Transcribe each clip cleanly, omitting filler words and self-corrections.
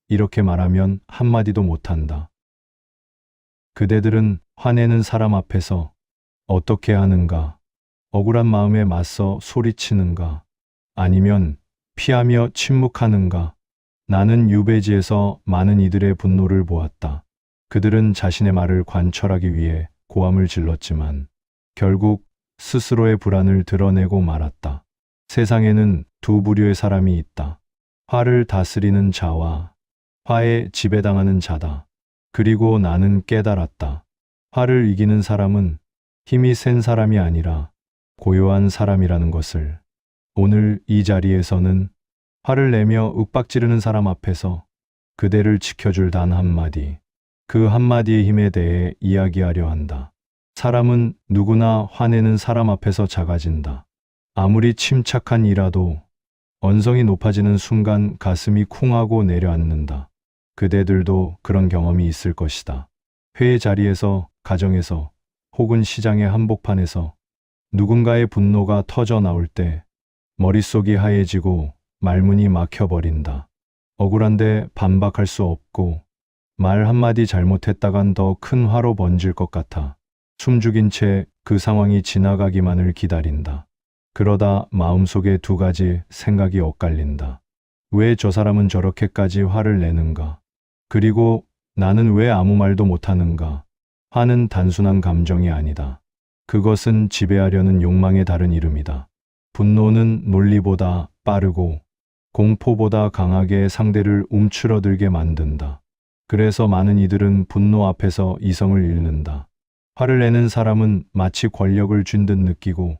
이렇게 말하면 한마디도 못한다. 그대들은 화내는 사람 앞에서 어떻게 하는가? 억울한 마음에 맞서 소리치는가? 아니면 피하며 침묵하는가? 나는 유배지에서 많은 이들의 분노를 보았다. 그들은 자신의 말을 관철하기 위해 고함을 질렀지만 결국 스스로의 불안을 드러내고 말았다. 세상에는 두 부류의 사람이 있다. 화를 다스리는 자와 화에 지배당하는 자다. 그리고 나는 깨달았다. 화를 이기는 사람은 힘이 센 사람이 아니라 고요한 사람이라는 것을. 오늘 이 자리에서는 화를 내며 윽박지르는 사람 앞에서 그대를 지켜줄 단 한마디, 그 한마디의 힘에 대해 이야기하려 한다. 사람은 누구나 화내는 사람 앞에서 작아진다. 아무리 침착한 이라도 언성이 높아지는 순간 가슴이 쿵하고 내려앉는다. 그대들도 그런 경험이 있을 것이다. 회의 자리에서, 가정에서, 혹은 시장의 한복판에서 누군가의 분노가 터져 나올 때 머릿속이 하얘지고 말문이 막혀버린다. 억울한데 반박할 수 없고 말 한마디 잘못했다간 더 큰 화로 번질 것 같아 숨죽인 채 그 상황이 지나가기만을 기다린다. 그러다 마음속에 두 가지 생각이 엇갈린다. 왜 저 사람은 저렇게까지 화를 내는가? 그리고 나는 왜 아무 말도 못하는가? 화는 단순한 감정이 아니다. 그것은 지배하려는 욕망의 다른 이름이다. 분노는 논리보다 빠르고 공포보다 강하게 상대를 움츠러들게 만든다. 그래서 많은 이들은 분노 앞에서 이성을 잃는다. 화를 내는 사람은 마치 권력을 쥔 듯 느끼고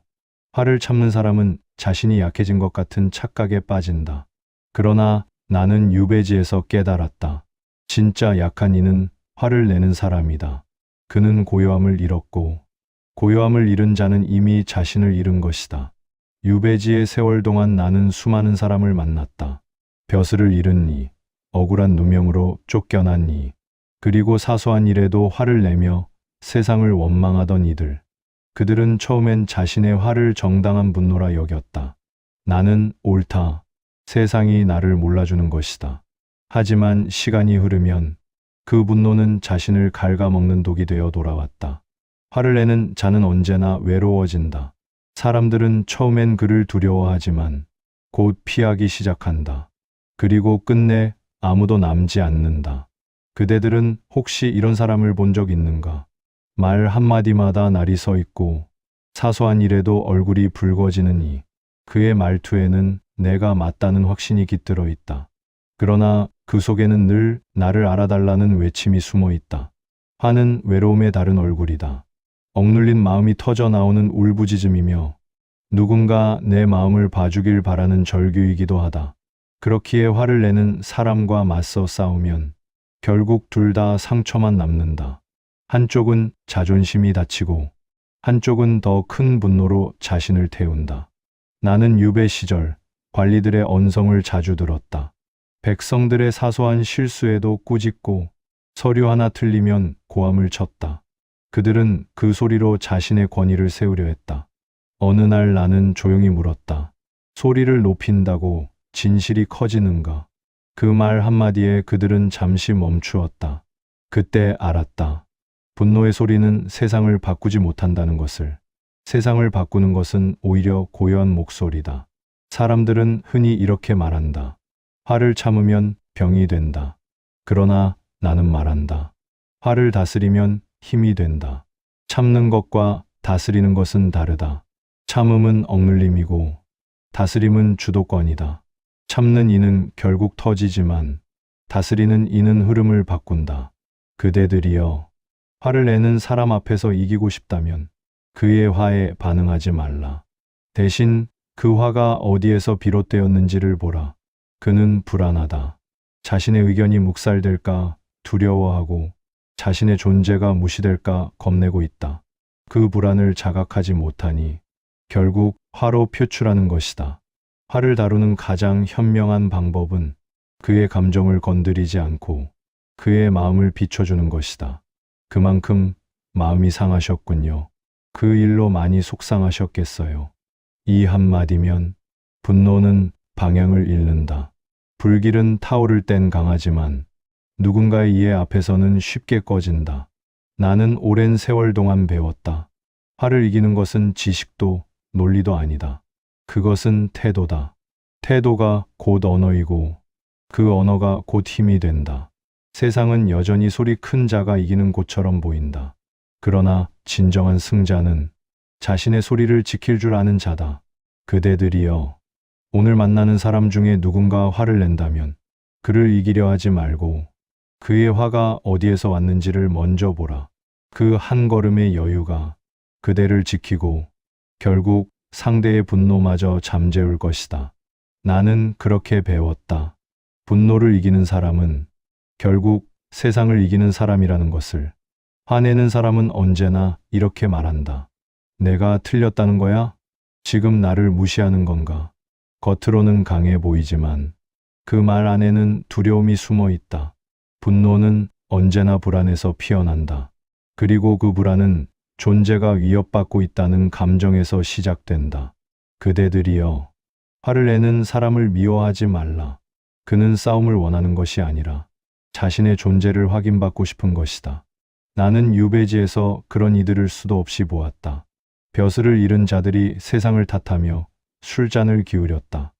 화를 참는 사람은 자신이 약해진 것 같은 착각에 빠진다. 그러나 나는 유배지에서 깨달았다. 진짜 약한 이는 화를 내는 사람이다. 그는 고요함을 잃었고 고요함을 잃은 자는 이미 자신을 잃은 것이다. 유배지의 세월 동안 나는 수많은 사람을 만났다. 벼슬을 잃은 이, 억울한 누명으로 쫓겨난 이, 그리고 사소한 일에도 화를 내며 세상을 원망하던 이들. 그들은 처음엔 자신의 화를 정당한 분노라 여겼다. 나는 옳다. 세상이 나를 몰라주는 것이다. 하지만 시간이 흐르면 그 분노는 자신을 갉아먹는 독이 되어 돌아왔다. 화를 내는 자는 언제나 외로워진다. 사람들은 처음엔 그를 두려워하지만 곧 피하기 시작한다. 그리고 끝내 아무도 남지 않는다. 그대들은 혹시 이런 사람을 본 적 있는가? 말 한마디마다 날이 서 있고 사소한 일에도 얼굴이 붉어지는 이. 그의 말투에는 내가 맞다는 확신이 깃들어 있다. 그러나 그 속에는 늘 나를 알아달라는 외침이 숨어 있다. 화는 외로움의 다른 얼굴이다. 억눌린 마음이 터져 나오는 울부짖음이며 누군가 내 마음을 봐주길 바라는 절규이기도 하다. 그렇기에 화를 내는 사람과 맞서 싸우면 결국 둘 다 상처만 남는다. 한쪽은 자존심이 다치고 한쪽은 더 큰 분노로 자신을 태운다. 나는 유배 시절 관리들의 언성을 자주 들었다. 백성들의 사소한 실수에도 꾸짖고 서류 하나 틀리면 고함을 쳤다. 그들은 그 소리로 자신의 권위를 세우려 했다. 어느 날 나는 조용히 물었다. 소리를 높인다고 진실이 커지는가? 그 말 한마디에 그들은 잠시 멈추었다. 그때 알았다. 분노의 소리는 세상을 바꾸지 못한다는 것을. 세상을 바꾸는 것은 오히려 고요한 목소리다. 사람들은 흔히 이렇게 말한다. 화를 참으면 병이 된다. 그러나 나는 말한다. 화를 다스리면 힘이 된다. 참는 것과 다스리는 것은 다르다. 참음은 억눌림이고 다스림은 주도권이다. 참는 이는 결국 터지지만 다스리는 이는 흐름을 바꾼다. 그대들이여, 화를 내는 사람 앞에서 이기고 싶다면 그의 화에 반응하지 말라. 대신 그 화가 어디에서 비롯되었는지를 보라. 그는 불안하다. 자신의 의견이 묵살될까 두려워하고 자신의 존재가 무시될까 겁내고 있다. 그 불안을 자각하지 못하니 결국 화로 표출하는 것이다. 화를 다루는 가장 현명한 방법은 그의 감정을 건드리지 않고 그의 마음을 비춰주는 것이다. 그만큼 마음이 상하셨군요. 그 일로 많이 속상하셨겠어요. 이 한마디면 분노는 방향을 잃는다. 불길은 타오를 땐 강하지만 누군가의 이해 앞에서는 쉽게 꺼진다. 나는 오랜 세월 동안 배웠다. 화를 이기는 것은 지식도 논리도 아니다. 그것은 태도다. 태도가 곧 언어이고 그 언어가 곧 힘이 된다. 세상은 여전히 소리 큰 자가 이기는 곳처럼 보인다. 그러나 진정한 승자는 자신의 소리를 지킬 줄 아는 자다. 그대들이여, 오늘 만나는 사람 중에 누군가 화를 낸다면 그를 이기려 하지 말고 그의 화가 어디에서 왔는지를 먼저 보라. 그 한 걸음의 여유가 그대를 지키고 결국 상대의 분노마저 잠재울 것이다. 나는 그렇게 배웠다. 분노를 이기는 사람은 결국 세상을 이기는 사람이라는 것을. 화내는 사람은 언제나 이렇게 말한다. 내가 틀렸다는 거야? 지금 나를 무시하는 건가? 겉으로는 강해 보이지만 그 말 안에는 두려움이 숨어 있다. 분노는 언제나 불안에서 피어난다. 그리고 그 불안은 존재가 위협받고 있다는 감정에서 시작된다. 그대들이여, 화를 내는 사람을 미워하지 말라. 그는 싸움을 원하는 것이 아니라 자신의 존재를 확인받고 싶은 것이다. 나는 유배지에서 그런 이들을 수도 없이 보았다. 벼슬을 잃은 자들이 세상을 탓하며 술잔을 기울였다.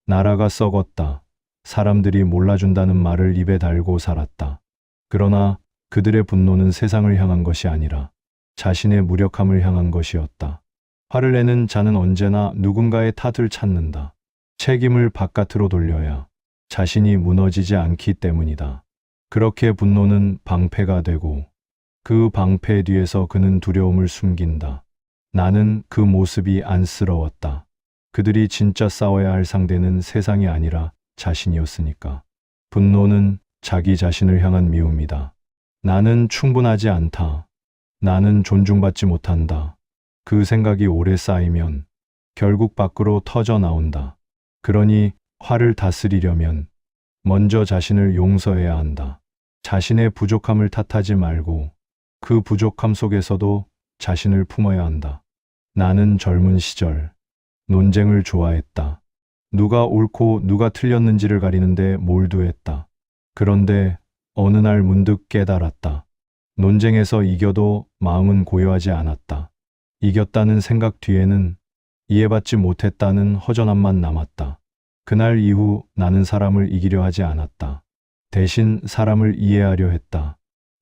나라가 썩었다. 사람들이 몰라준다는 말을 입에 달고 살았다. 그러나 그들의 분노는 세상을 향한 것이 아니라 자신의 무력함을 향한 것이었다. 화를 내는 자는 언제나 누군가의 탓을 찾는다. 책임을 바깥으로 돌려야 자신이 무너지지 않기 때문이다. 그렇게 분노는 방패가 되고 그 방패 뒤에서 그는 두려움을 숨긴다. 나는 그 모습이 안쓰러웠다. 그들이 진짜 싸워야 할 상대는 세상이 아니라 자신이었으니까. 분노는 자기 자신을 향한 미움이다. 나는 충분하지 않다. 나는 존중받지 못한다. 그 생각이 오래 쌓이면 결국 밖으로 터져 나온다. 그러니 화를 다스리려면 먼저 자신을 용서해야 한다. 자신의 부족함을 탓하지 말고 그 부족함 속에서도 자신을 품어야 한다. 나는 젊은 시절 논쟁을 좋아했다. 누가 옳고 누가 틀렸는지를 가리는데 몰두했다. 그런데 어느 날 문득 깨달았다. 논쟁에서 이겨도 마음은 고요하지 않았다. 이겼다는 생각 뒤에는 이해받지 못했다는 허전함만 남았다. 그날 이후 나는 사람을 이기려 하지 않았다. 대신 사람을 이해하려 했다.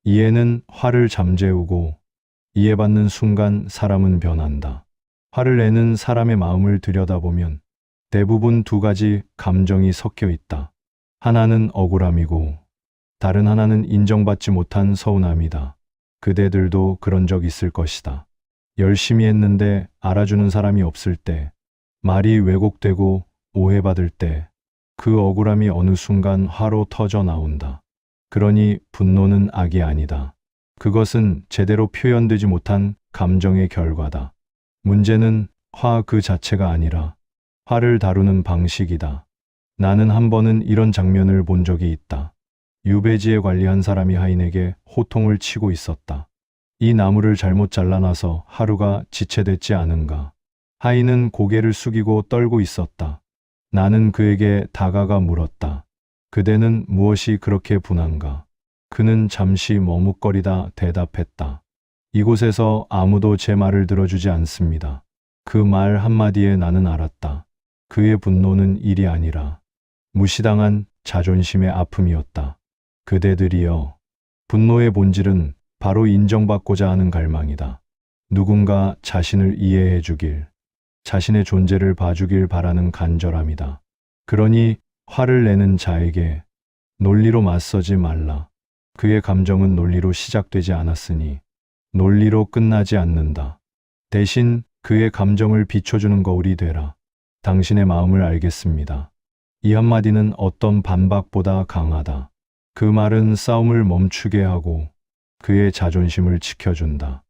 이해는 화를 잠재우고 이해받는 순간 사람은 변한다. 화를 내는 사람의 마음을 들여다보면 대부분 두 가지 감정이 섞여 있다. 하나는 억울함이고 다른 하나는 인정받지 못한 서운함이다. 그대들도 그런 적 있을 것이다. 열심히 했는데 알아주는 사람이 없을 때, 말이 왜곡되고 오해받을 때, 그 억울함이 어느 순간 화로 터져 나온다. 그러니 분노는 악이 아니다. 그것은 제대로 표현되지 못한 감정의 결과다. 문제는 화 그 자체가 아니라 화를 다루는 방식이다. 나는 한 번은 이런 장면을 본 적이 있다. 유배지에 관리한 사람이 하인에게 호통을 치고 있었다. 이 나무를 잘못 잘라놔서 하루가 지체됐지 않은가. 하인은 고개를 숙이고 떨고 있었다. 나는 그에게 다가가 물었다. 그대는 무엇이 그렇게 분한가? 그는 잠시 머뭇거리다 대답했다. 이곳에서 아무도 제 말을 들어주지 않습니다. 그 말 한마디에 나는 알았다. 그의 분노는 일이 아니라 무시당한 자존심의 아픔이었다. 그대들이여, 분노의 본질은 바로 인정받고자 하는 갈망이다. 누군가 자신을 이해해 주길, 자신의 존재를 봐주길 바라는 간절함이다. 그러니 화를 내는 자에게 논리로 맞서지 말라. 그의 감정은 논리로 시작되지 않았으니 논리로 끝나지 않는다. 대신 그의 감정을 비춰주는 거울이 되라. 당신의 마음을 알겠습니다. 이 한마디는 어떤 반박보다 강하다. 그 말은 싸움을 멈추게 하고 그의 자존심을 지켜준다.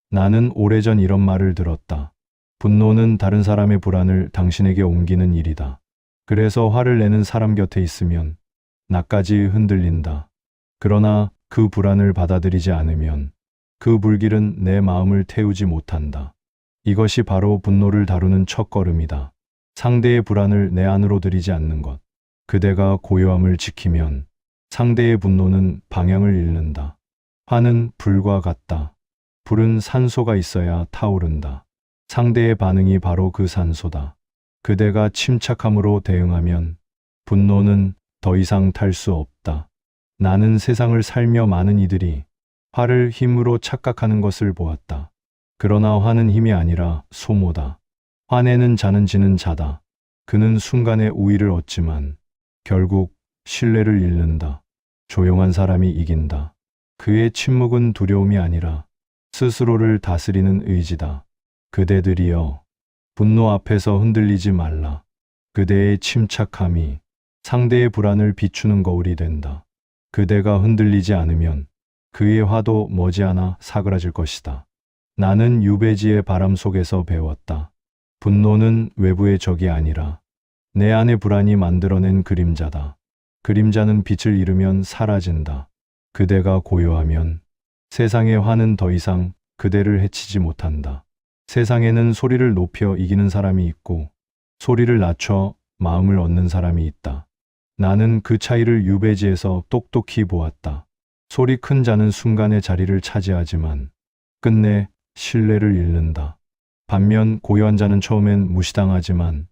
나는 오래전 이런 말을 들었다. 분노는 다른 사람의 불안을 당신에게 옮기는 일이다. 그래서 화를 내는 사람 곁에 있으면 나까지 흔들린다. 그러나 그 불안을 받아들이지 않으면 그 불길은 내 마음을 태우지 못한다. 이것이 바로 분노를 다루는 첫걸음이다. 상대의 불안을 내 안으로 들이지 않는 것. 그대가 고요함을 지키면 상대의 분노는 방향을 잃는다. 화는 불과 같다. 불은 산소가 있어야 타오른다. 상대의 반응이 바로 그 산소다. 그대가 침착함으로 대응하면 분노는 더 이상 탈 수 없다. 나는 세상을 살며 많은 이들이 화를 힘으로 착각하는 것을 보았다. 그러나 화는 힘이 아니라 소모다. 화내는 자는 지는 자다. 그는 순간의 우위를 얻지만 결국 신뢰를 잃는다. 조용한 사람이 이긴다. 그의 침묵은 두려움이 아니라 스스로를 다스리는 의지다. 그대들이여, 분노 앞에서 흔들리지 말라. 그대의 침착함이 상대의 불안을 비추는 거울이 된다. 그대가 흔들리지 않으면 그의 화도 머지않아 사그라질 것이다. 나는 유배지의 바람 속에서 배웠다. 분노는 외부의 적이 아니라 내 안의 불안이 만들어낸 그림자다. 그림자는 빛을 잃으면 사라진다. 그대가 고요하면 세상의 화는 더 이상 그대를 해치지 못한다. 세상에는 소리를 높여 이기는 사람이 있고 소리를 낮춰 마음을 얻는 사람이 있다. 나는 그 차이를 유배지에서 똑똑히 보았다. 소리 큰 자는 순간의 자리를 차지하지만 끝내 신뢰를 잃는다. 반면 고요한 자는 처음엔 무시당하지만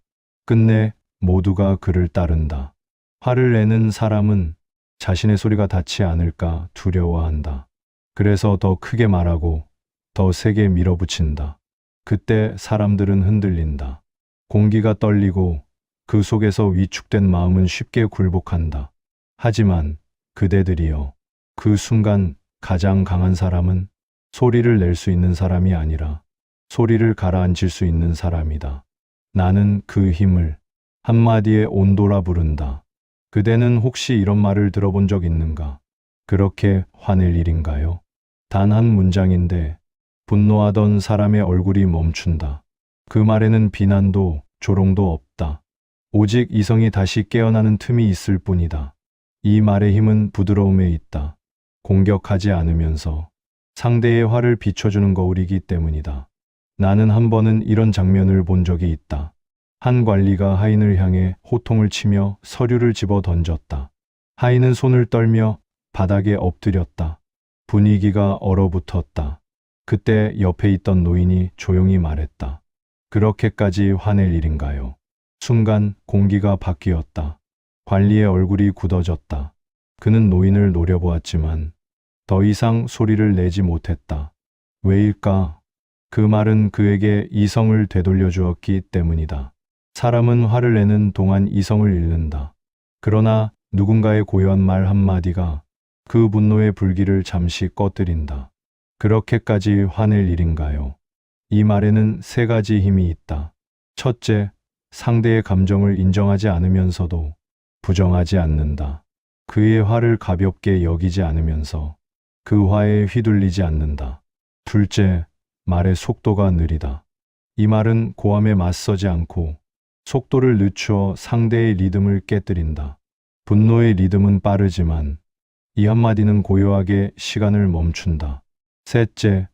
끝내 모두가 그를 따른다. 화를 내는 사람은 자신의 소리가 닿지 않을까 두려워한다. 그래서 더 크게 말하고 더 세게 밀어붙인다. 그때 사람들은 흔들린다. 공기가 떨리고 그 속에서 위축된 마음은 쉽게 굴복한다. 하지만 그대들이여, 그 순간 가장 강한 사람은 소리를 낼 수 있는 사람이 아니라 소리를 가라앉힐 수 있는 사람이다. 나는 그 힘을 한마디의 온도라 부른다. 그대는 혹시 이런 말을 들어본 적 있는가? 그렇게 화낼 일인가요? 단 한 문장인데 분노하던 사람의 얼굴이 멈춘다. 그 말에는 비난도 조롱도 없다. 오직 이성이 다시 깨어나는 틈이 있을 뿐이다. 이 말의 힘은 부드러움에 있다. 공격하지 않으면서 상대의 화를 비춰주는 거울이기 때문이다. 나는 한 번은 이런 장면을 본 적이 있다. 한 관리가 하인을 향해 호통을 치며 서류를 집어 던졌다. 하인은 손을 떨며 바닥에 엎드렸다. 분위기가 얼어붙었다. 그때 옆에 있던 노인이 조용히 말했다. 그렇게까지 화낼 일인가요? 순간 공기가 바뀌었다. 관리의 얼굴이 굳어졌다. 그는 노인을 노려보았지만 더 이상 소리를 내지 못했다. 왜일까? 그 말은 그에게 이성을 되돌려 주었기 때문이다. 사람은 화를 내는 동안 이성을 잃는다. 그러나 누군가의 고요한 말 한마디가 그 분노의 불길을 잠시 꺼뜨린다. 그렇게까지 화낼 일인가요? 이 말에는 세 가지 힘이 있다. 첫째, 상대의 감정을 인정하지 않으면서도 부정하지 않는다. 그의 화를 가볍게 여기지 않으면서 그 화에 휘둘리지 않는다. 둘째, 말의 속도가 느리다. 이 말은 고함에 맞서지 않고 속도를 늦추어 상대의 리듬을 깨뜨린다. 분노의 리듬은 빠르지만 이 한마디는 고요하게 시간을 멈춘다. 셋째,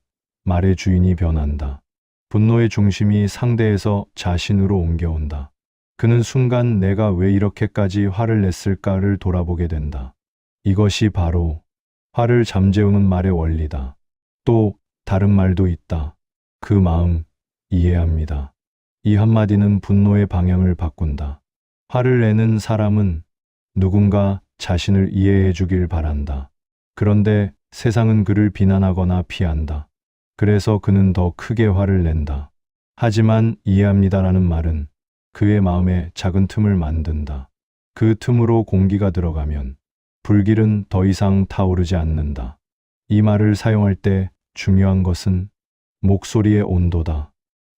말의 주인이 변한다. 분노의 중심이 상대에서 자신으로 옮겨온다. 그는 순간 내가 왜 이렇게까지 화를 냈을까를 돌아보게 된다. 이것이 바로 화를 잠재우는 말의 원리다. 또 다른 말도 있다. 그 마음 이해합니다. 이 한마디는 분노의 방향을 바꾼다. 화를 내는 사람은 누군가 자신을 이해해 주길 바란다. 그런데 세상은 그를 비난하거나 피한다. 그래서 그는 더 크게 화를 낸다. 하지만 이해합니다라는 말은 그의 마음에 작은 틈을 만든다. 그 틈으로 공기가 들어가면 불길은 더 이상 타오르지 않는다. 이 말을 사용할 때 중요한 것은 목소리의 온도다.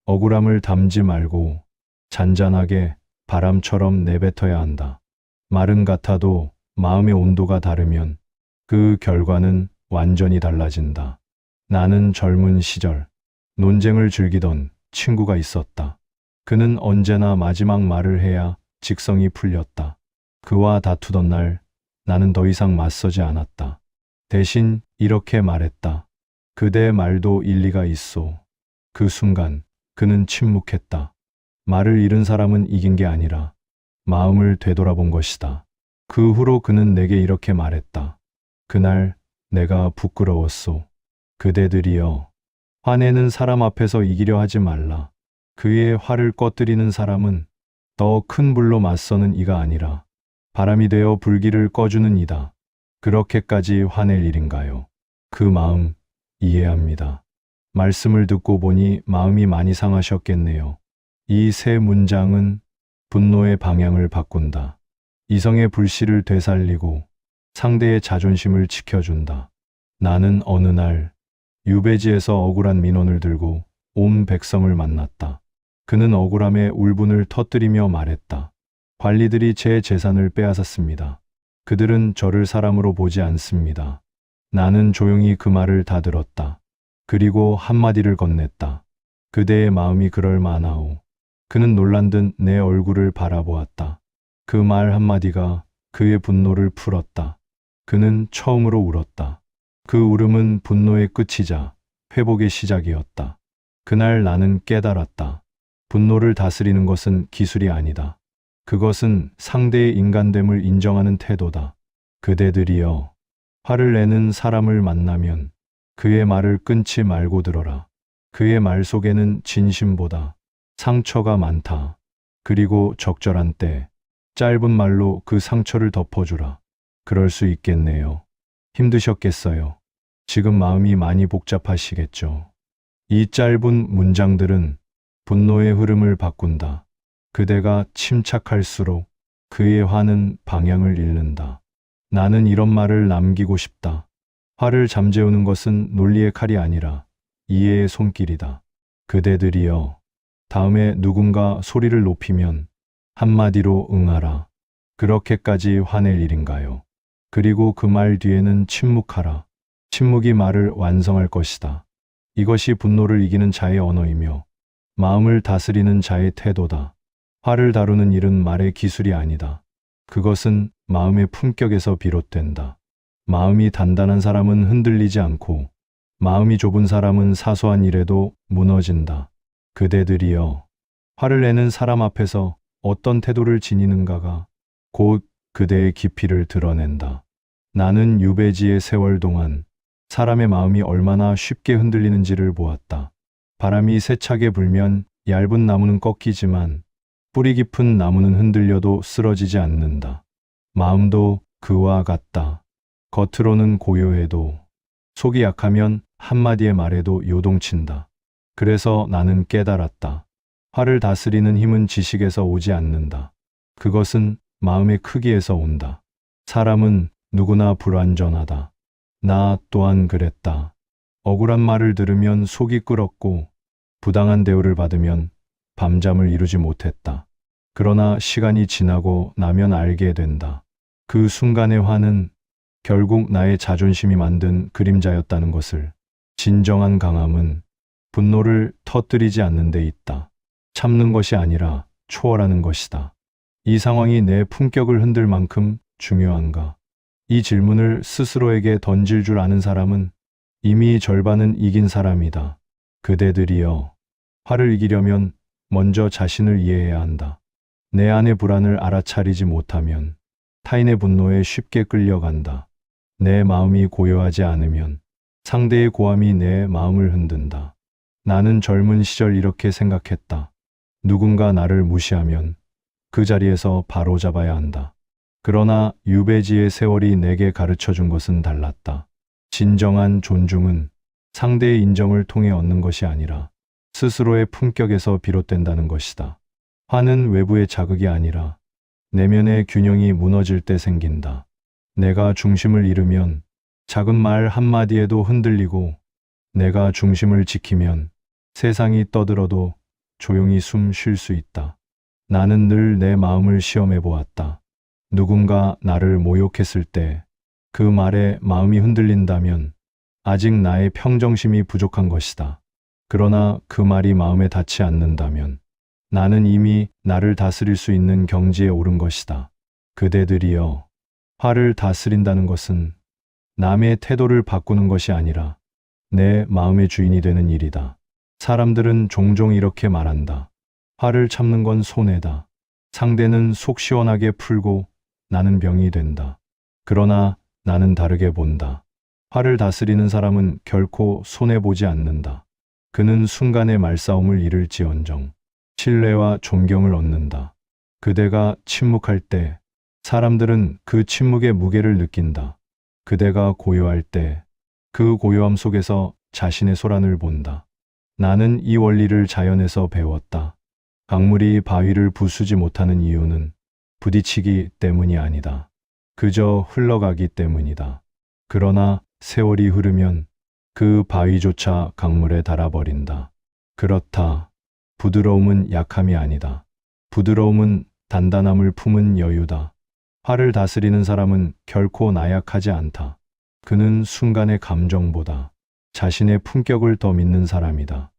억울함을 담지 말고 잔잔하게 바람처럼 내뱉어야 한다. 말은 같아도 마음의 온도가 다르면 그 결과는 완전히 달라진다. 나는 젊은 시절 논쟁을 즐기던 친구가 있었다. 그는 언제나 마지막 말을 해야 직성이 풀렸다. 그와 다투던 날 나는 더 이상 맞서지 않았다. 대신 이렇게 말했다. 그대 말도 일리가 있소. 그 순간 그는 침묵했다. 말을 잃은 사람은 이긴 게 아니라 마음을 되돌아본 것이다. 그 후로 그는 내게 이렇게 말했다. 그날 내가 부끄러웠소. 그대들이여, 화내는 사람 앞에서 이기려 하지 말라. 그의 화를 꺼뜨리는 사람은 더 큰 불로 맞서는 이가 아니라 바람이 되어 불길을 꺼주는 이다. 그렇게까지 화낼 일인가요? 그 마음 이해합니다. 말씀을 듣고 보니 마음이 많이 상하셨겠네요. 이 세 문장은 분노의 방향을 바꾼다. 이성의 불씨를 되살리고 상대의 자존심을 지켜준다. 나는 어느 날 유배지에서 억울한 민원을 들고 온 백성을 만났다. 그는 억울함에 울분을 터뜨리며 말했다. 관리들이 제 재산을 빼앗았습니다. 그들은 저를 사람으로 보지 않습니다. 나는 조용히 그 말을 다 들었다. 그리고 한마디를 건넸다. 그대의 마음이 그럴 만하오. 그는 놀란 듯 내 얼굴을 바라보았다. 그 말 한마디가 그의 분노를 풀었다. 그는 처음으로 울었다. 그 울음은 분노의 끝이자 회복의 시작이었다. 그날 나는 깨달았다. 분노를 다스리는 것은 기술이 아니다. 그것은 상대의 인간됨을 인정하는 태도다. 그대들이여, 화를 내는 사람을 만나면 그의 말을 끊지 말고 들어라. 그의 말 속에는 진심보다 상처가 많다. 그리고 적절한 때 짧은 말로 그 상처를 덮어주라. 그럴 수 있겠네요. 힘드셨겠어요. 지금 마음이 많이 복잡하시겠죠. 이 짧은 문장들은 분노의 흐름을 바꾼다. 그대가 침착할수록 그의 화는 방향을 잃는다. 나는 이런 말을 남기고 싶다. 화를 잠재우는 것은 논리의 칼이 아니라 이해의 손길이다. 그대들이여, 다음에 누군가 소리를 높이면 한마디로 응하라. 그렇게까지 화낼 일인가요? 그리고 그 말 뒤에는 침묵하라. 침묵이 말을 완성할 것이다. 이것이 분노를 이기는 자의 언어이며 마음을 다스리는 자의 태도다. 화를 다루는 일은 말의 기술이 아니다. 그것은 마음의 품격에서 비롯된다. 마음이 단단한 사람은 흔들리지 않고 마음이 좁은 사람은 사소한 일에도 무너진다. 그대들이여, 화를 내는 사람 앞에서 어떤 태도를 지니는가가 곧 그대의 깊이를 드러낸다. 나는 유배지의 세월 동안 사람의 마음이 얼마나 쉽게 흔들리는지를 보았다. 바람이 세차게 불면 얇은 나무는 꺾이지만 뿌리 깊은 나무는 흔들려도 쓰러지지 않는다. 마음도 그와 같다. 겉으로는 고요해도 속이 약하면 한마디의 말에도 요동친다. 그래서 나는 깨달았다. 화를 다스리는 힘은 지식에서 오지 않는다. 그것은 마음의 크기에서 온다. 사람은 누구나 불완전하다. 나 또한 그랬다. 억울한 말을 들으면 속이 끓었고 부당한 대우를 받으면 밤잠을 이루지 못했다. 그러나 시간이 지나고 나면 알게 된다. 그 순간의 화는 결국 나의 자존심이 만든 그림자였다는 것을. 진정한 강함은 분노를 터뜨리지 않는 데 있다. 참는 것이 아니라 초월하는 것이다. 이 상황이 내 품격을 흔들 만큼 중요한가? 이 질문을 스스로에게 던질 줄 아는 사람은 이미 절반은 이긴 사람이다. 그대들이여, 화를 이기려면 먼저 자신을 이해해야 한다. 내 안의 불안을 알아차리지 못하면 타인의 분노에 쉽게 끌려간다. 내 마음이 고요하지 않으면 상대의 고함이 내 마음을 흔든다. 나는 젊은 시절 이렇게 생각했다. 누군가 나를 무시하면 그 자리에서 바로 잡아야 한다. 그러나 유배지의 세월이 내게 가르쳐 준 것은 달랐다. 진정한 존중은 상대의 인정을 통해 얻는 것이 아니라 스스로의 품격에서 비롯된다는 것이다. 화는 외부의 자극이 아니라 내면의 균형이 무너질 때 생긴다. 내가 중심을 잃으면 작은 말 한마디에도 흔들리고 내가 중심을 지키면 세상이 떠들어도 조용히 숨 쉴 수 있다. 나는 늘 내 마음을 시험해 보았다. 누군가 나를 모욕했을 때 그 말에 마음이 흔들린다면 아직 나의 평정심이 부족한 것이다. 그러나 그 말이 마음에 닿지 않는다면 나는 이미 나를 다스릴 수 있는 경지에 오른 것이다. 그대들이여, 화를 다스린다는 것은 남의 태도를 바꾸는 것이 아니라 내 마음의 주인이 되는 일이다. 사람들은 종종 이렇게 말한다. 화를 참는 건 손해다. 상대는 속 시원하게 풀고 나는 병이 된다. 그러나 나는 다르게 본다. 화를 다스리는 사람은 결코 손해보지 않는다. 그는 순간의 말싸움을 잃을지언정 신뢰와 존경을 얻는다. 그대가 침묵할 때 사람들은 그 침묵의 무게를 느낀다. 그대가 고요할 때 그 고요함 속에서 자신의 소란을 본다. 나는 이 원리를 자연에서 배웠다. 강물이 바위를 부수지 못하는 이유는 부딪히기 때문이 아니다. 그저 흘러가기 때문이다. 그러나 세월이 흐르면 그 바위조차 강물에 닳아버린다. 그렇다. 부드러움은 약함이 아니다. 부드러움은 단단함을 품은 여유다. 화를 다스리는 사람은 결코 나약하지 않다. 그는 순간의 감정보다 자신의 품격을 더 믿는 사람이다.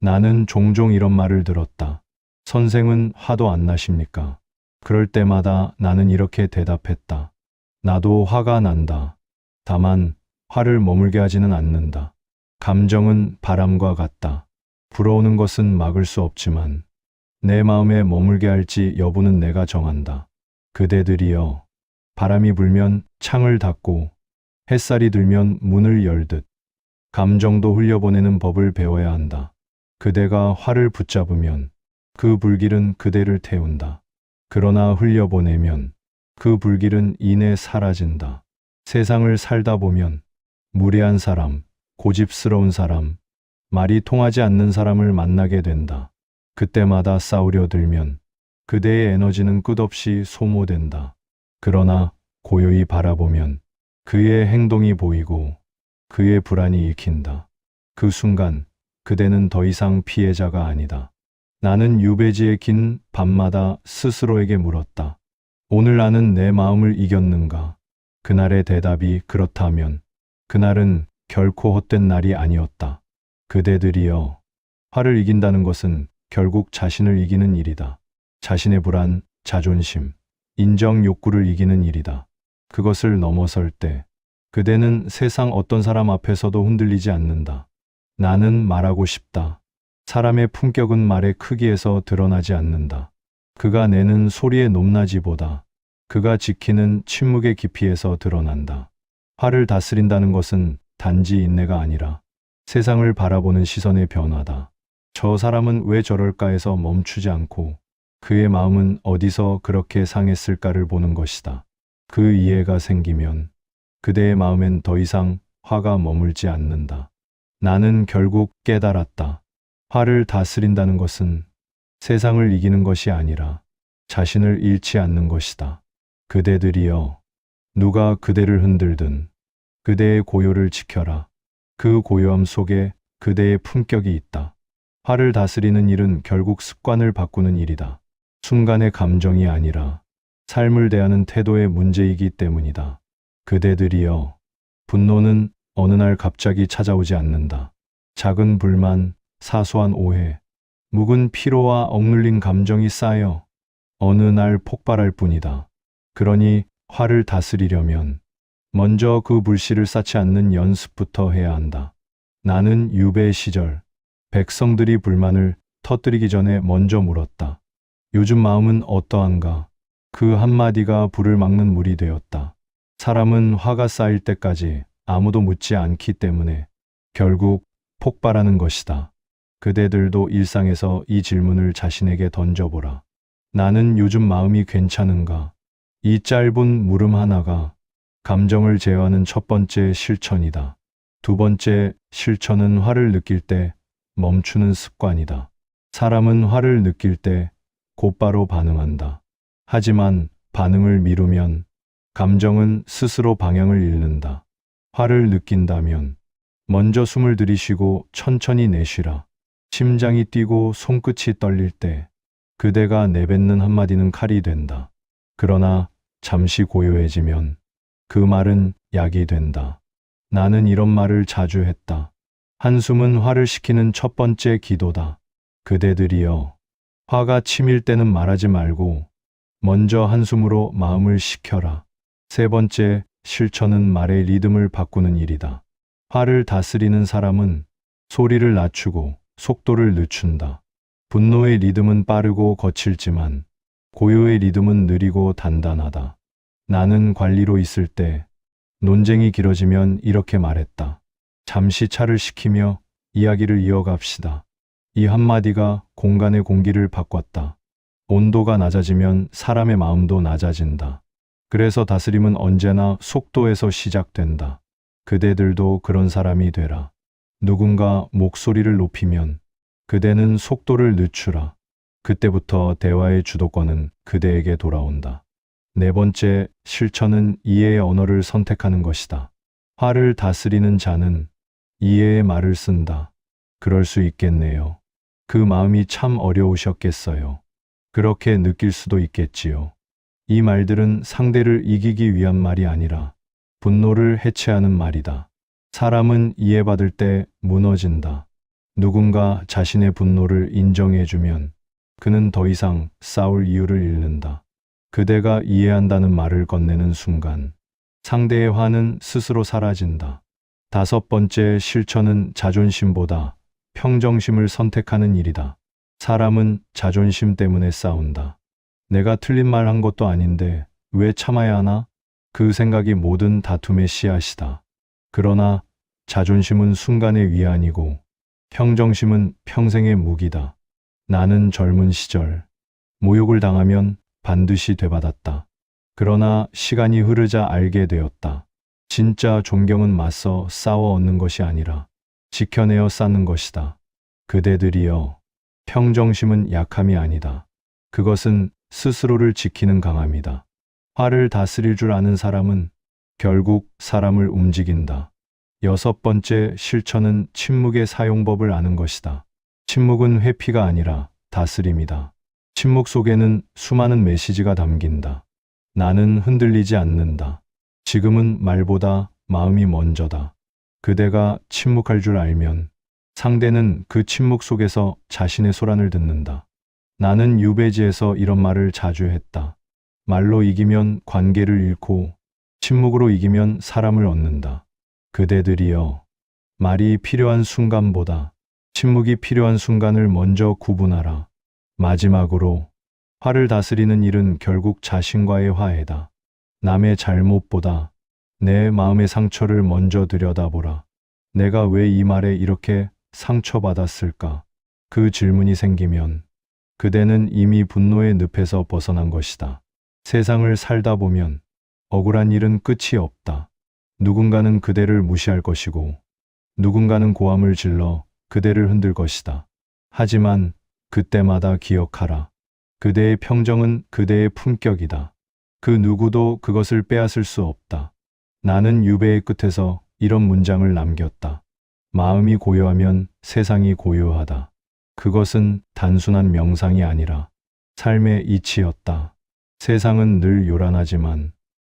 나는 종종 이런 말을 들었다. 선생은 화도 안 나십니까? 그럴 때마다 나는 이렇게 대답했다. 나도 화가 난다. 다만 화를 머물게 하지는 않는다. 감정은 바람과 같다. 불어오는 것은 막을 수 없지만 내 마음에 머물게 할지 여부는 내가 정한다. 그대들이여, 바람이 불면 창을 닫고 햇살이 들면 문을 열듯 감정도 흘려보내는 법을 배워야 한다. 그대가 화를 붙잡으면 그 불길은 그대를 태운다. 그러나 흘려보내면 그 불길은 이내 사라진다. 세상을 살다 보면 무례한 사람, 고집스러운 사람, 말이 통하지 않는 사람을 만나게 된다. 그때마다 싸우려 들면 그대의 에너지는 끝없이 소모된다. 그러나 고요히 바라보면 그의 행동이 보이고 그의 불안이 익힌다. 그 순간 그대는 더 이상 피해자가 아니다. 나는 유배지의 긴 밤마다 스스로에게 물었다. 오늘 나는 내 마음을 이겼는가? 그날의 대답이 그렇다면 그날은 결코 헛된 날이 아니었다. 그대들이여, 화를 이긴다는 것은 결국 자신을 이기는 일이다. 자신의 불안, 자존심, 인정 욕구를 이기는 일이다. 그것을 넘어설 때 그대는 세상 어떤 사람 앞에서도 흔들리지 않는다. 나는 말하고 싶다. 사람의 품격은 말의 크기에서 드러나지 않는다. 그가 내는 소리의 높낮이보다 그가 지키는 침묵의 깊이에서 드러난다. 화를 다스린다는 것은 단지 인내가 아니라 세상을 바라보는 시선의 변화다. 저 사람은 왜 저럴까에서 멈추지 않고 그의 마음은 어디서 그렇게 상했을까를 보는 것이다. 그 이해가 생기면 그대의 마음엔 더 이상 화가 머물지 않는다. 나는 결국 깨달았다. 화를 다스린다는 것은 세상을 이기는 것이 아니라 자신을 잃지 않는 것이다. 그대들이여, 누가 그대를 흔들든 그대의 고요를 지켜라. 그 고요함 속에 그대의 품격이 있다. 화를 다스리는 일은 결국 습관을 바꾸는 일이다. 순간의 감정이 아니라 삶을 대하는 태도의 문제이기 때문이다. 그대들이여, 분노는 어느 날 갑자기 찾아오지 않는다. 작은 불만, 사소한 오해, 묵은 피로와 억눌린 감정이 쌓여 어느 날 폭발할 뿐이다. 그러니 화를 다스리려면 먼저 그 불씨를 쌓지 않는 연습부터 해야 한다. 나는 유배 시절 백성들이 불만을 터뜨리기 전에 먼저 물었다. 요즘 마음은 어떠한가? 그 한마디가 불을 막는 물이 되었다. 사람은 화가 쌓일 때까지 아무도 묻지 않기 때문에 결국 폭발하는 것이다. 그대들도 일상에서 이 질문을 자신에게 던져보라. 나는 요즘 마음이 괜찮은가? 이 짧은 물음 하나가 감정을 제어하는 첫 번째 실천이다. 두 번째 실천은 화를 느낄 때 멈추는 습관이다. 사람은 화를 느낄 때 곧바로 반응한다. 하지만 반응을 미루면 감정은 스스로 방향을 잃는다. 화를 느낀다면 먼저 숨을 들이쉬고 천천히 내쉬라. 심장이 뛰고 손끝이 떨릴 때 그대가 내뱉는 한마디는 칼이 된다. 그러나 잠시 고요해지면 그 말은 약이 된다. 나는 이런 말을 자주 했다. 한숨은 화를 식히는 첫 번째 기도다. 그대들이여, 화가 치밀 때는 말하지 말고 먼저 한숨으로 마음을 식혀라. 세 번째 실천은 말의 리듬을 바꾸는 일이다. 화를 다스리는 사람은 소리를 낮추고 속도를 늦춘다. 분노의 리듬은 빠르고 거칠지만 고요의 리듬은 느리고 단단하다. 나는 관리로 있을 때 논쟁이 길어지면 이렇게 말했다. 잠시 차를 시키며 이야기를 이어갑시다. 이 한마디가 공간의 공기를 바꿨다. 온도가 낮아지면 사람의 마음도 낮아진다. 그래서 다스림은 언제나 속도에서 시작된다. 그대들도 그런 사람이 되라. 누군가 목소리를 높이면 그대는 속도를 늦추라. 그때부터 대화의 주도권은 그대에게 돌아온다. 네 번째 실천은 이해의 언어를 선택하는 것이다. 화를 다스리는 자는 이해의 말을 쓴다. 그럴 수 있겠네요. 그 마음이 참 어려우셨겠어요. 그렇게 느낄 수도 있겠지요. 이 말들은 상대를 이기기 위한 말이 아니라 분노를 해체하는 말이다. 사람은 이해받을 때 무너진다. 누군가 자신의 분노를 인정해주면 그는 더 이상 싸울 이유를 잃는다. 그대가 이해한다는 말을 건네는 순간 상대의 화는 스스로 사라진다. 다섯 번째 실천은 자존심보다 평정심을 선택하는 일이다. 사람은 자존심 때문에 싸운다. 내가 틀린 말 한 것도 아닌데 왜 참아야 하나? 그 생각이 모든 다툼의 씨앗이다. 그러나 자존심은 순간의 위안이고 평정심은 평생의 무기다. 나는 젊은 시절 모욕을 당하면 반드시 되받았다. 그러나 시간이 흐르자 알게 되었다. 진짜 존경은 맞서 싸워 얻는 것이 아니라 지켜내어 쌓는 것이다. 그대들이여, 평정심은 약함이 아니다. 그것은 스스로를 지키는 강함이다. 화를 다스릴 줄 아는 사람은 결국 사람을 움직인다. 여섯 번째 실천은 침묵의 사용법을 아는 것이다. 침묵은 회피가 아니라 다스림이다. 침묵 속에는 수많은 메시지가 담긴다. 나는 흔들리지 않는다. 지금은 말보다 마음이 먼저다. 그대가 침묵할 줄 알면 상대는 그 침묵 속에서 자신의 소란을 듣는다. 나는 유배지에서 이런 말을 자주 했다. 말로 이기면 관계를 잃고 침묵으로 이기면 사람을 얻는다. 그대들이여, 말이 필요한 순간보다 침묵이 필요한 순간을 먼저 구분하라. 마지막으로, 화를 다스리는 일은 결국 자신과의 화해다. 남의 잘못보다 내 마음의 상처를 먼저 들여다보라. 내가 왜 이 말에 이렇게 상처받았을까? 그 질문이 생기면 그대는 이미 분노의 늪에서 벗어난 것이다. 세상을 살다 보면 억울한 일은 끝이 없다. 누군가는 그대를 무시할 것이고 누군가는 고함을 질러 그대를 흔들 것이다. 하지만 그때마다 기억하라. 그대의 평정은 그대의 품격이다. 그 누구도 그것을 빼앗을 수 없다. 나는 유배의 끝에서 이런 문장을 남겼다. 마음이 고요하면 세상이 고요하다. 그것은 단순한 명상이 아니라 삶의 이치였다. 세상은 늘 요란하지만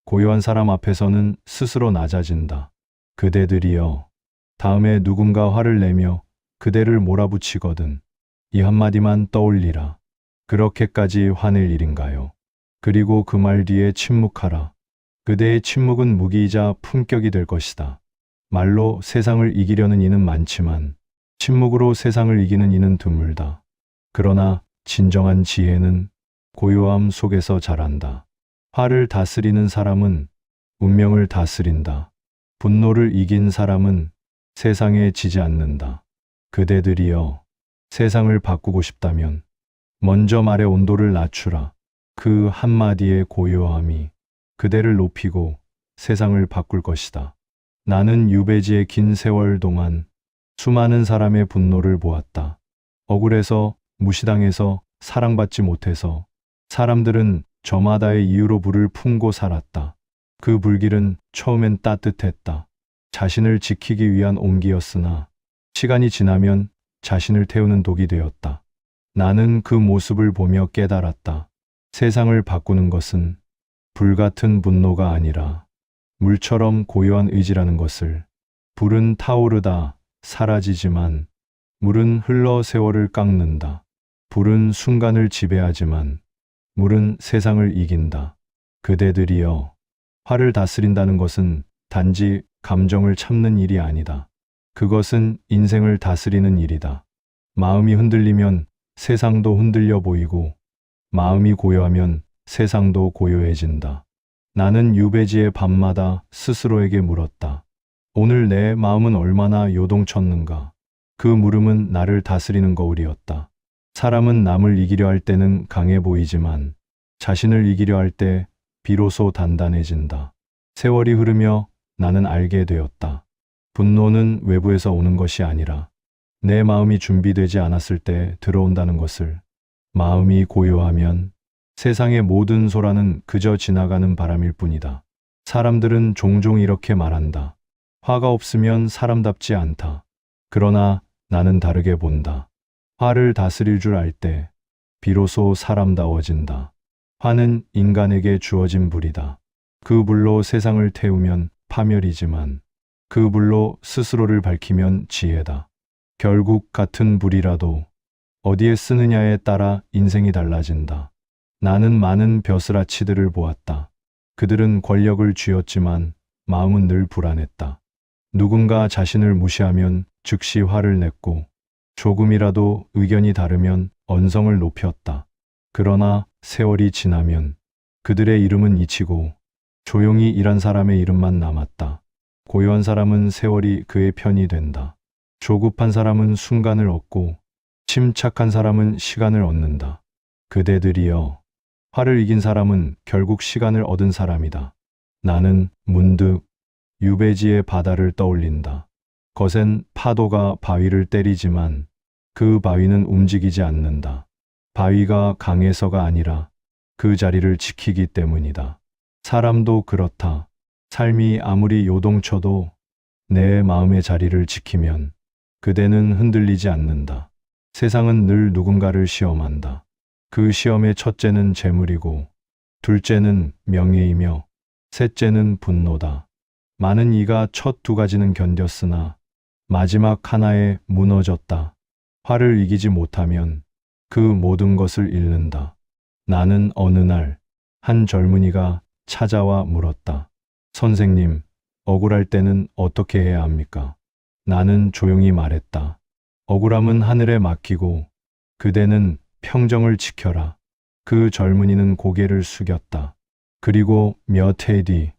고요한 사람 앞에서는 스스로 낮아진다. 그대들이여, 다음에 누군가 화를 내며 그대를 몰아붙이거든 이 한마디만 떠올리라. 그렇게까지 화낼 일인가요? 그리고 그 말 뒤에 침묵하라. 그대의 침묵은 무기이자 품격이 될 것이다. 말로 세상을 이기려는 이는 많지만 침묵으로 세상을 이기는 이는 드물다. 그러나 진정한 지혜는 고요함 속에서 자란다. 화를 다스리는 사람은 운명을 다스린다. 분노를 이긴 사람은 세상에 지지 않는다. 그대들이여, 세상을 바꾸고 싶다면 먼저 말의 온도를 낮추라. 그 한마디의 고요함이 그대를 높이고 세상을 바꿀 것이다. 나는 유배지의 긴 세월 동안 수많은 사람의 분노를 보았다. 억울해서, 무시당해서, 사랑받지 못해서 사람들은 저마다의 이유로 불을 품고 살았다. 그 불길은 처음엔 따뜻했다. 자신을 지키기 위한 온기였으나 시간이 지나면 자신을 태우는 독이 되었다. 나는 그 모습을 보며 깨달았다. 세상을 바꾸는 것은 불같은 분노가 아니라 물처럼 고요한 의지라는 것을. 불은 타오르다 사라지지만 물은 흘러 세월을 깎는다. 불은 순간을 지배하지만 물은 세상을 이긴다. 그대들이여, 화를 다스린다는 것은 단지 감정을 참는 일이 아니다. 그것은 인생을 다스리는 일이다. 마음이 흔들리면 세상도 흔들려 보이고 마음이 고요하면 세상도 고요해진다. 나는 유배지의 밤마다 스스로에게 물었다. 오늘 내 마음은 얼마나 요동쳤는가. 그 물음은 나를 다스리는 거울이었다. 사람은 남을 이기려 할 때는 강해 보이지만 자신을 이기려 할 때 비로소 단단해진다. 세월이 흐르며 나는 알게 되었다. 분노는 외부에서 오는 것이 아니라 내 마음이 준비되지 않았을 때 들어온다는 것을. 마음이 고요하면 세상의 모든 소란은 그저 지나가는 바람일 뿐이다. 사람들은 종종 이렇게 말한다. 화가 없으면 사람답지 않다. 그러나 나는 다르게 본다. 화를 다스릴 줄 알 때 비로소 사람다워진다. 화는 인간에게 주어진 불이다. 그 불로 세상을 태우면 파멸이지만 그 불로 스스로를 밝히면 지혜다. 결국 같은 불이라도 어디에 쓰느냐에 따라 인생이 달라진다. 나는 많은 벼슬아치들을 보았다. 그들은 권력을 쥐었지만 마음은 늘 불안했다. 누군가 자신을 무시하면 즉시 화를 냈고 조금이라도 의견이 다르면 언성을 높였다. 그러나 세월이 지나면 그들의 이름은 잊히고 조용히 일한 사람의 이름만 남았다. 고요한 사람은 세월이 그의 편이 된다. 조급한 사람은 순간을 얻고 침착한 사람은 시간을 얻는다. 그대들이여, 화를 이긴 사람은 결국 시간을 얻은 사람이다. 나는 문득 유배지의 바다를 떠올린다. 거센 파도가 바위를 때리지만 그 바위는 움직이지 않는다. 바위가 강해서가 아니라 그 자리를 지키기 때문이다. 사람도 그렇다. 삶이 아무리 요동쳐도 내 마음의 자리를 지키면 그대는 흔들리지 않는다. 세상은 늘 누군가를 시험한다. 그 시험의 첫째는 재물이고 둘째는 명예이며 셋째는 분노다. 많은 이가 첫 두 가지는 견뎠으나 마지막 하나에 무너졌다. 화를 이기지 못하면 그 모든 것을 잃는다. 나는 어느 날 한 젊은이가 찾아와 물었다. 선생님, 억울할 때는 어떻게 해야 합니까? 나는 조용히 말했다. 억울함은 하늘에 맡기고 그대는 평정을 지켜라. 그 젊은이는 고개를 숙였다. 그리고 몇 해 뒤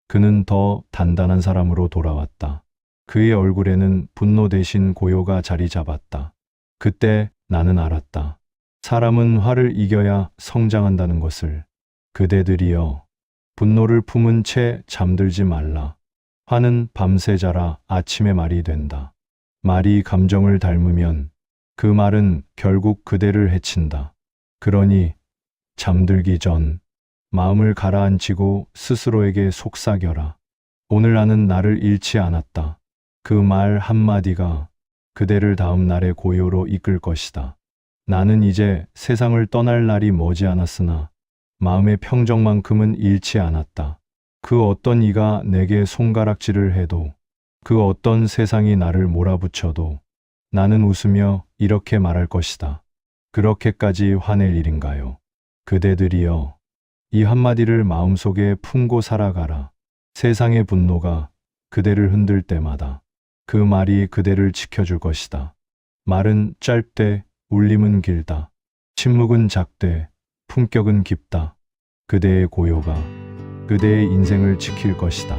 그는 더 단단한 사람으로 돌아왔다. 그의 얼굴에는 분노 대신 고요가 자리 잡았다. 그때 나는 알았다. 사람은 화를 이겨야 성장한다는 것을. 그대들이여, 분노를 품은 채 잠들지 말라. 화는 밤새 자라 아침에 말이 된다. 말이 감정을 닮으면 그 말은 결국 그대를 해친다. 그러니 잠들기 전 마음을 가라앉히고 스스로에게 속삭여라. 오늘 나는 나를 잃지 않았다. 그 말 한마디가 그대를 다음 날의 고요로 이끌 것이다. 나는 이제 세상을 떠날 날이 머지않았으나 마음의 평정만큼은 잃지 않았다. 그 어떤 이가 내게 손가락질을 해도, 그 어떤 세상이 나를 몰아붙여도 나는 웃으며 이렇게 말할 것이다. 그렇게까지 화낼 일인가요? 그대들이여, 이 한마디를 마음속에 품고 살아가라. 세상의 분노가 그대를 흔들 때마다 그 말이 그대를 지켜줄 것이다. 말은 짧되 울림은 길다. 침묵은 작되 품격은 깊다. 그대의 고요가 그대의 인생을 지킬 것이다.